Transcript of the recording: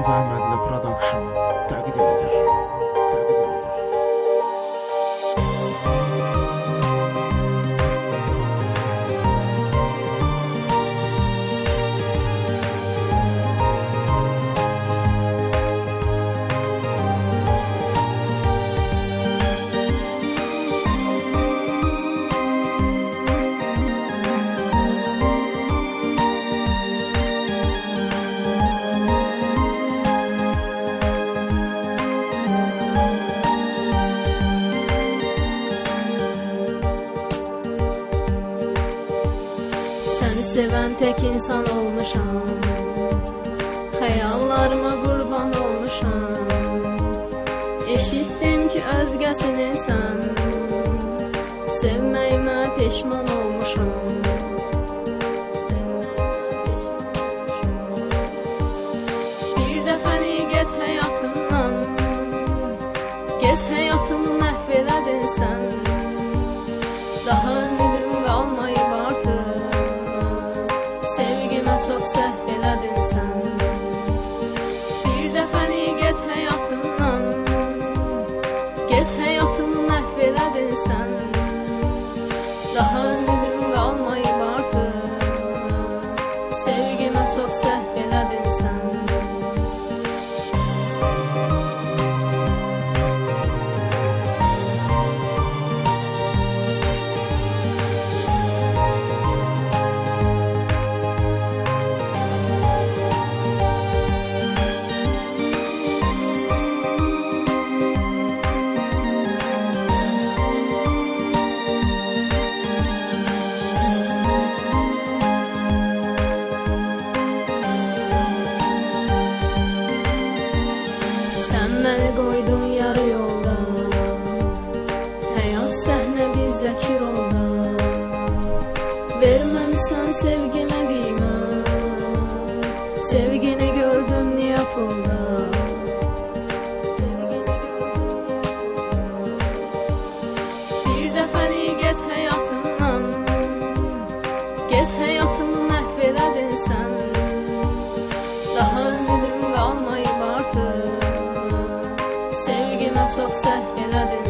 Yusuf Əhmədli Production təqdim edir. Səni sevən tek insan olmuşam, xəyallarıma qurban olmuşam. Eşitdim ki özgəsinisən, sevməyimə peşman olmuşam. Bir dəfəni get həyatımdan, get həyatımı məhv elədin sən. Daha ümidim qalmayıb artıq, sevgimə çox səhv elədin sən. Bir dəfəni get həyatımdan, get həyatımı məhv elədin sən. Daha ümidim qalmayıb artıq, sevgimə çox səhv elədin sən. Sən məni qoydun yarı yolda, həyat səhnə bizdəki rolda. Verməmsən sevgimə qiymət, sevgini gördüm Niyapolda. Bir dəfəni get həyatımdan, get həyatımı məhv elədin sən. Daha ümidim qalmayıb artıq, sevgimə çox səhv elədin